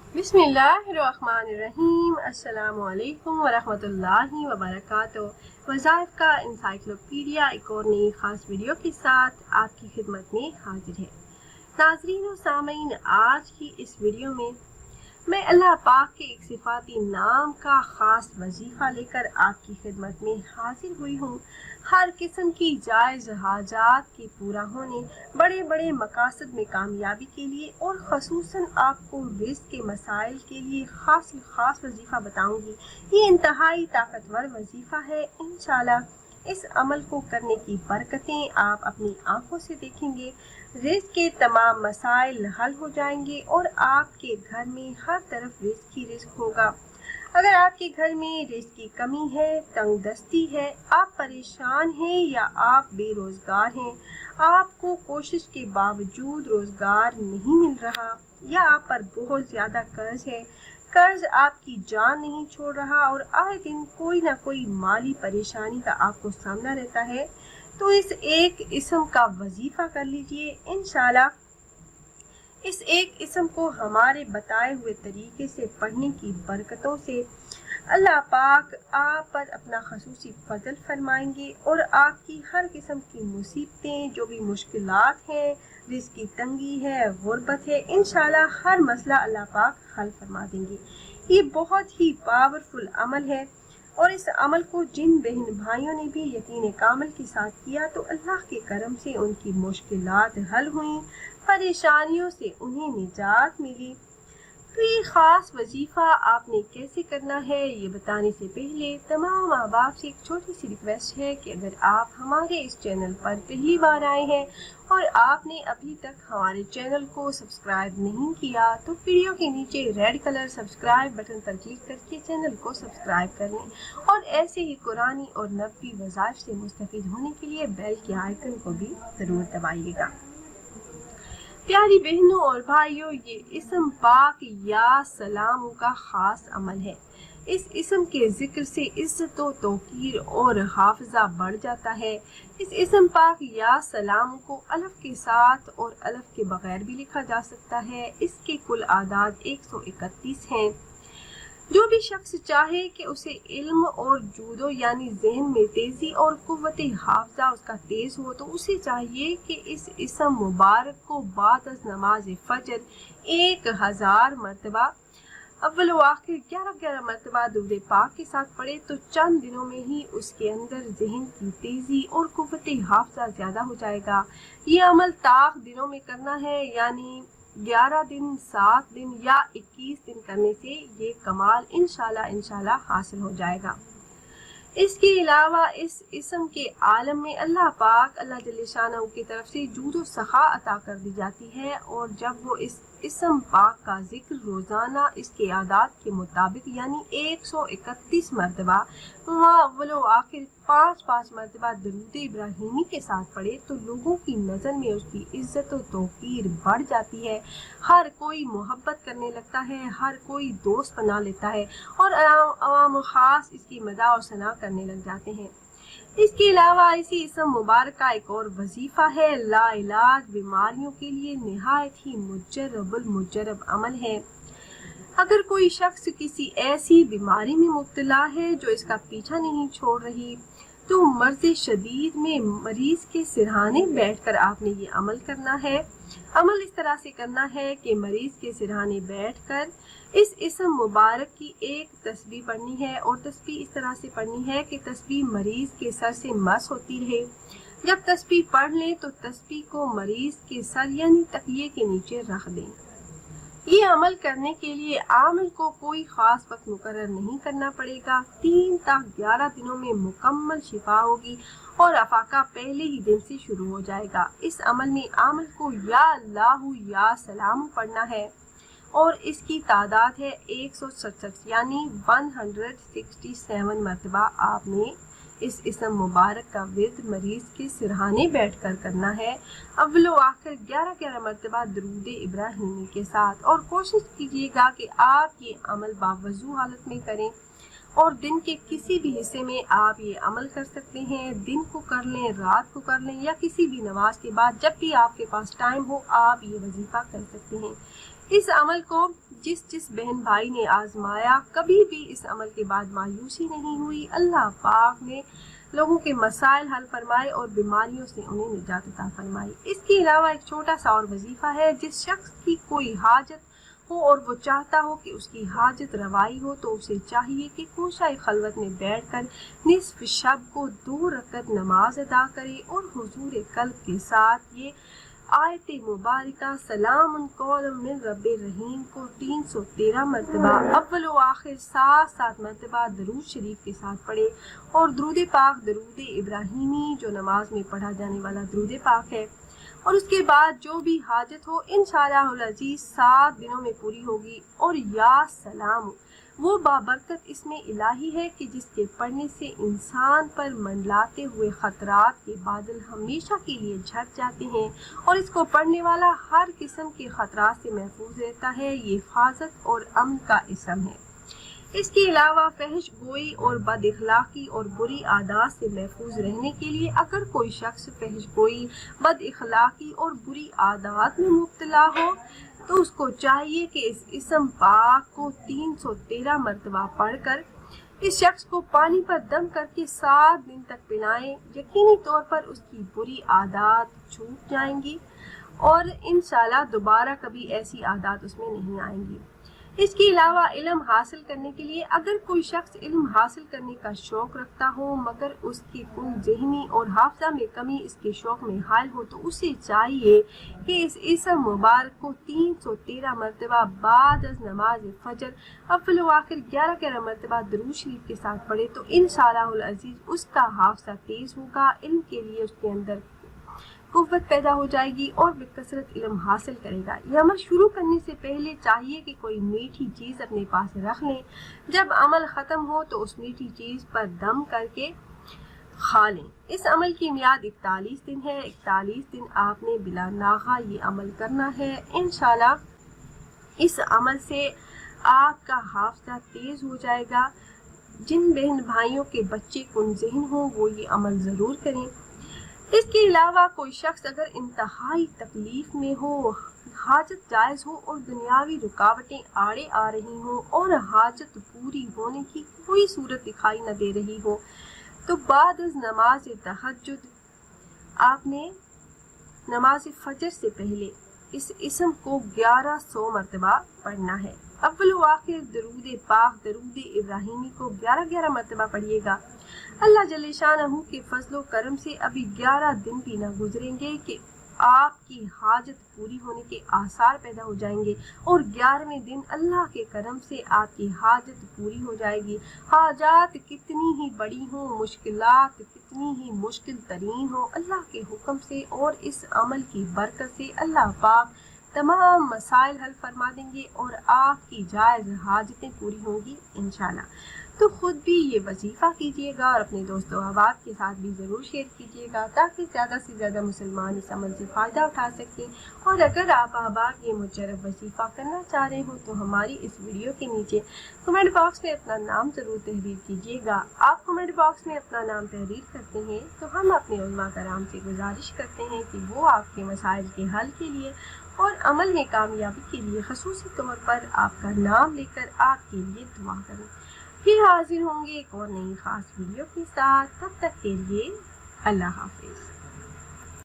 बिस्मिल्लाहिर्रहमानिर्रहीम। अस्सलामु अलैकुम वरहमतुल्लाहि वबरकातुहू। वज़ाइफ का इंसाइक्लोपीडिया एक और नई ख़ास वीडियो के साथ आपकी खिदमत में हाजिर है। नाज़रीन और सामीन, आज की इस वीडियो में मैं अल्लाह पाक के एक सिफाती नाम का ख़ास वजीफ़ा लेकर आपकी खिदमत में हाजिर हुई हूँ। हर किस्म की जायज़ हाजात के पूरा होने, बड़े बड़े मकासद में कामयाबी के लिए और ख़ुसूसन आपको रिज़्क़ के मसाइल के लिए ख़ास वजीफ़ा बताऊँगी। ये इंतहाई ताकतवर वजीफ़ा है। इंशाअल्लाह इस अमल को करने की बरकतें आप अपनी आंखों से देखेंगे। रिज़्क़ के तमाम मसाइल हल हो जाएंगे और आपके घर में हर तरफ रिज़्क़ ही रिज़्क़ होगा। अगर आपके घर में रिज़्क़ की कमी है, तंगदस्ती है, आप परेशान हैं या आप बेरोज़गार हैं, आपको कोशिश के बावजूद रोज़गार नहीं मिल रहा या आप पर बहुत ज़्यादा कर्ज है, कर्ज आपकी जान नहीं छोड़ रहा और आए दिन कोई ना कोई माली परेशानी का आपको सामना रहता है, तो इस एक इस्म का वजीफा कर लीजिए। इंशाल्लाह इस एक इस्म को हमारे बताए हुए तरीके से पढ़ने की बरकतों से अल्लाह पाक आप पर अपना खसूसी फजल फरमाएंगे और आपकी हर किस्म की मुसीबतें, जो भी मुश्किलात हैं, रिज़्क़ की तंगी है, गुर्बत है, इंशाल्लाह हर मसला अल्लाह पाक हल फरमा देंगे। ये बहुत ही पावरफुल अमल है और इस अमल को जिन बहन भाइयों ने भी यकीन कामिल के साथ किया तो अल्लाह के करम से उनकी मुश्किलात हल हुई, परेशानियों से उन्हें निजात मिली। तो ये ख़ास वजीफ़ा आपने कैसे करना है ये बताने से पहले तमाम अहबाब से एक छोटी सी रिक्वेस्ट है कि अगर आप हमारे इस चैनल पर पहली बार आए हैं और आपने अभी तक हमारे चैनल को सब्सक्राइब नहीं किया तो वीडियो के नीचे रेड कलर सब्सक्राइब बटन पर क्लिक करके चैनल को सब्सक्राइब कर लें और ऐसे ही कुरानी और नबवी वज़ाइफ से मुस्तफ़ीद होने के लिए बेल के आइकन को भी ज़रूर दबाइएगा। प्यारी बहनों और भाइयों, ये इस्म पाक या सलाम का ख़ास अमल है। इस इस्म के ज़िक्र से इज़्ज़त व तौक़ीर और हाफ़िज़ा बढ़ जाता है। इस इस्म पाक या सलाम को अलफ़ के साथ और अलफ़ के बग़ैर भी लिखा जा सकता है। इसके कुल आदाद 131 हैं। जो भी शख्स चाहे कि उसे इल्म और जूदो यानी ज़हन में तेज़ी और कुव्वत हाफ़िज़ा उसका तेज़ हो तो उसे चाहिए कि इस इस्म मुबारक को बाद अज़ नमाज फ़जर 1000 मरतबा अव्वल व आखिर 11 मरतबा दुरूद पाक के साथ पढ़े तो चंद दिनों में ही उसके अंदर ज़हन की तेज़ी और कुव्वत हाफ़िज़ा ज़्यादा हो जाएगा। ये अमल ताक़ दिनों में करना है, यानी 11 दिन, 7 दिन या 21 दिन करने से ये कमाल इंशाल्लाह हासिल हो जाएगा। इसके अलावा इस इस्म के आलम में अल्लाह पाक अल्लाह जल्ले शानहू की तरफ से जूद व सखा अता कर दी जाती है और जब वो इस इस्म पाक का जिक्र रोज़ाना इसके आदात के मुताबिक यानी 131 मरतबा अव्वल व आखिर 5 मरतबा दरूद इब्राहिमी के साथ पढ़े तो लोगों की नज़र में उसकी इज़्ज़त व तौक़ीर बढ़ जाती है। हर कोई मोहब्बत करने लगता है, हर कोई दोस्त बना लेता है और अवाम ख़ास इसकी मदाह और सना करने लग जाते हैं। इसके अलावा इसी इस्म मुबारक का एक और वजीफ़ा है, लाइलाज बीमारियों के लिए निहायत ही मुजर्रब अमल है। अगर कोई शख्स किसी ऐसी बीमारी में मुब्तला है जो इसका पीछा नहीं छोड़ रही तो मर्ज़ शदीद में मरीज के सिरहाने बैठकर आपने ये अमल करना है। अमल इस तरह से करना है कि मरीज के सिरहाने बैठकर इस इस्म मुबारक की एक तस्बीह पढ़नी है और तस्बीह इस तरह से पढ़नी है कि तस्बीह मरीज के सर से मस होती रहे। जब तस्बीह पढ़ लें तो तस्बीह को मरीज के सर यानी तकिए के नीचे रख दें। ये अमल करने के लिए आमिल को कोई ख़ास वक्त मुकर्रर नहीं करना पड़ेगा। 3 तक 11 दिनों में मुकम्मल शिफा होगी और अफाका पहले ही दिन से शुरू हो जाएगा। इस अमल में आमिल को या अल्लाहु या सलाम पढ़ना है और इसकी तादाद है 167 यानी 167 मरतबा आपने इस इस्म मुबारक का विर्द मरीज के सिरहाने बैठकर करना है। अव्वल व आखिर 11 मरतबा दरूद इब्राहिमी के साथ और कोशिश कीजिएगा कि आप ये अमल बावजू हालत में करें और दिन के किसी भी हिस्से में आप ये अमल कर सकते हैं। दिन को कर लें, रात को कर लें या किसी भी नमाज के बाद जब भी आपके पास टाइम हो आप ये वजीफा कर सकते हैं। इस अमल को जिस बहन भाई ने आजमाया, कभी भी इस अमल के बाद मायूसी नहीं हुई। अल्लाह पाक ने लोगों के मसाइल हल फरमाए और बीमारियों से उन्हें निजात अता फरमाई। इसके अलावा एक छोटा सा और वजीफा है, जिस शख्स की कोई हाजत हो और वो चाहता हो कि उसकी हाजत रवाई हो, तो उसे चाहिए कि कोशाए खलवत में बैठकर निस्फ शब को 2 रकअत नमाज अदा करे और हुजूर कल्ब के साथ ये आयत मुबारका सलामुन कौलम मिन रब्बिर रहीम को 313 मरतबा अव्वल व आखिर 7 मरतबा दरूद शरीफ के साथ पढ़े और दरूद पाक दरूद इब्राहिमी जो नमाज में पढ़ा जाने वाला दरूद पाक है, और उसके बाद जो भी हाजत हो इंशाअल्लाह अजीज 7 दिनों में पूरी होगी। और या सलाम वो बाबरकत इसमें इलाही है कि जिसके पढ़ने से इंसान पर मंडलाते हुए खतरात के बादल हमेशा के लिए झट जाते हैं और इसको पढ़ने वाला हर किस्म के खतरात से महफूज रहता है। ये हिफाजत और अमन का इसम है। इसके अलावा फहश गोई और बद इखलाकी और बुरी आदत से महफूज रहने के लिए अगर कोई शख्स फहश गोई, बद इखलाकी और बुरी आदत में मुब्तला हो तो उसको चाहिए कि इस इसम पाक को 313 मरतबा पढ़कर इस शख्स को पानी पर दम करके 7 दिन तक पिलाएं। यकीनी तौर पर उसकी बुरी आदत छूट जाएंगी और इंशाल्लाह दोबारा कभी ऐसी आदत उसमें नहीं आएंगी। इसके अलावा इल्म हासिल करने के लिए अगर कोई शख्स इल्म हासिल करने का शौक रखता हो मगर उसकी कुल ज़हनी और हाफजा में कमी इसके शौक में हायल हो, तो उसे चाहिए कि इस इसम मुबारक को 313 मरतबा बाद अज़ नमाज फजर अव्वल व आखिर 11 मरतबा दरूद शरीफ के साथ पढ़े, तो इंशाअल्लाह अज़ीज़ उसका हाफजा तेज़ होगा, इल्म के लिए उसके अंदर कुव्वत पैदा हो जाएगी और बेकसरत इल्म हासिल करेगा। यह अमल शुरू करने से पहले चाहिए कि कोई मीठी चीज़ अपने पास रख लें। जब अमल ख़त्म हो तो उस मीठी चीज़ पर दम करके खा लें। इस अमल की मियाद 41 दिन है। 41 दिन आपने बिला नागा ये अमल करना है। इंशाल्लाह इस अमल से आपका हाफजा तेज़ हो जाएगा। जिन बहन भाइयों के बच्चे कुन ज़हन हो वो ये अमल ज़रूर करें। इसके अलावा कोई शख्स अगर इंतहाई तकलीफ में हो, हाजत जायज़ हो और दुनियावी रुकावटें आड़े आ रही हो और हाजत पूरी होने की कोई सूरत दिखाई न दे रही हो, तो बाद नमाज तहज्जुद आपने नमाज फजर से पहले इस इसम को 1100 मरतबा पढ़ना है। अव्वल व आखिर दरूद पाक दरूद इब्राहिमी को 11 मरतबा पढ़िएगा। अल्लाह जल्ले शानहू के फजलो करम से अभी 11 दिन भी न गुजरेंगे कि आपकी हाजत पूरी होने के आसार पैदा हो जाएंगे और 11वें दिन अल्लाह के करम से आपकी हाजत पूरी हो जाएगी। हाजात कितनी ही बड़ी हो, मुश्किलात कितनी ही मुश्किल तरीन हो, अल्लाह के हुक्म से और इस अमल की बरकत से अल्लाह पाक तमाम मसाइल हल फरमा देंगे और आपकी जायज़ हाजतें पूरी होंगी इंशाल्लाह। तो ख़ुद भी ये वजीफ़ा कीजिएगा और अपने दोस्तों अहबाब के साथ भी ज़रूर शेयर कीजिएगा ताकि ज़्यादा से ज़्यादा मुसलमान इस अमल से फ़ायदा उठा सकें। और अगर आप अहबाब ये मुजरब वजीफ़ा करना चाह रहे हो तो हमारी इस वीडियो के नीचे कमेंट बॉक्स में अपना नाम ज़रूर तहरीर कीजिएगा। आप कमेंट बॉक्स में अपना नाम तहरीर करते हैं तो हम अपने उलमा कराम से गुजारिश करते हैं कि वो आपके मसाइल के हल के लिए और अमल में कामयाबी के लिए ख़ुसूसी तौर पर आपका नाम लेकर आपके लिए दुआ करें। फिर हाजिर होंगे एक और नई ख़ास वीडियो के साथ। तब तक के लिए अल्लाह हाफ़िज़।